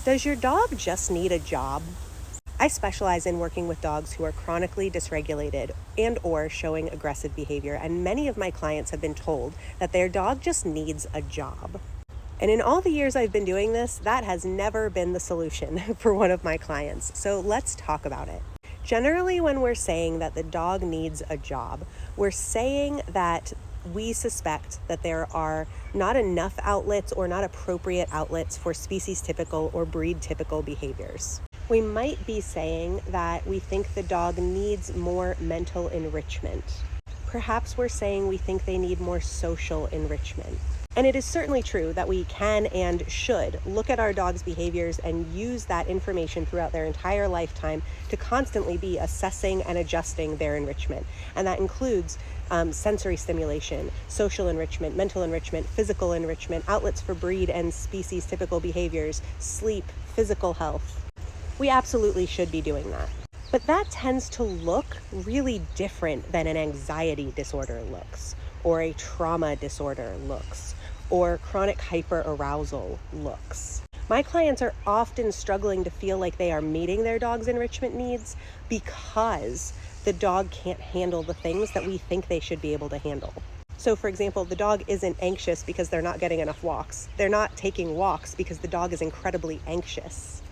Does your dog just need a job? I specialize in working with dogs who are chronically dysregulated and or showing aggressive behavior, and many of my clients have been told that their dog just needs a job. And in all the years I've been doing this, that has never been the solution for one of my clients. So let's talk about it. Generally, when we're saying that the dog needs a job, we're saying that we suspect that there are not enough outlets or not appropriate outlets for species typical or breed typical behaviors. We might be saying that we think the dog needs more mental enrichment. Perhaps we're saying we think they need more social enrichment. And it is certainly true that we can and should look at our dog's behaviors and use that information throughout their entire lifetime to constantly be assessing and adjusting their enrichment. And that includes sensory stimulation, social enrichment, mental enrichment, physical enrichment, outlets for breed and species typical behaviors, sleep, physical health. We absolutely should be doing that. But that tends to look really different than an anxiety disorder looks, or a trauma disorder looks, or chronic hyperarousal looks. My clients are often struggling to feel like they are meeting their dog's enrichment needs because the dog can't handle the things that we think they should be able to handle. So for example, the dog isn't anxious because they're not getting enough walks. They're not taking walks because the dog is incredibly anxious.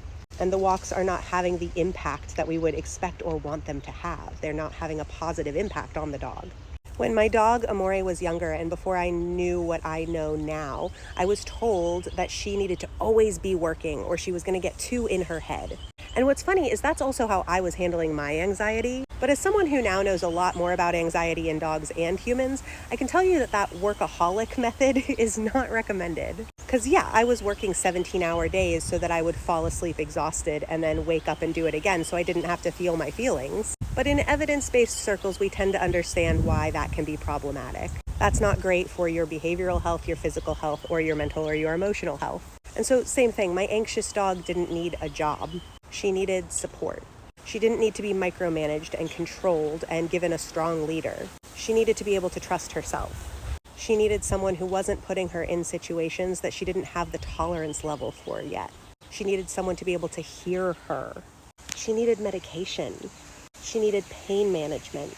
And the walks are not having the impact that we would expect or want them to have. They're not having a positive impact on the dog. When my dog Amore was younger and before I knew what I know now, I was told that she needed to always be working or she was going to get too in her head. And what's funny is that's also how I was handling my anxiety. But as someone who now knows a lot more about anxiety in dogs and humans, I can tell you that that workaholic method is not recommended. Because yeah, I was working 17-hour days so that I would fall asleep exhausted and then wake up and do it again so I didn't have to feel my feelings. But in evidence-based circles, we tend to understand why that can be problematic. That's not great for your behavioral health, your physical health, or your mental or your emotional health. And so same thing, my anxious dog didn't need a job. She needed support. She didn't need to be micromanaged and controlled and given a strong leader. She needed to be able to trust herself. She needed someone who wasn't putting her in situations that she didn't have the tolerance level for yet. She needed someone to be able to hear her. She needed medication. She needed pain management.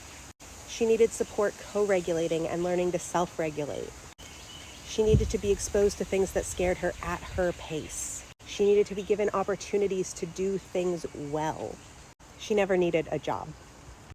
She needed support co-regulating and learning to self-regulate. She needed to be exposed to things that scared her at her pace. She needed to be given opportunities to do things well. She never needed a job.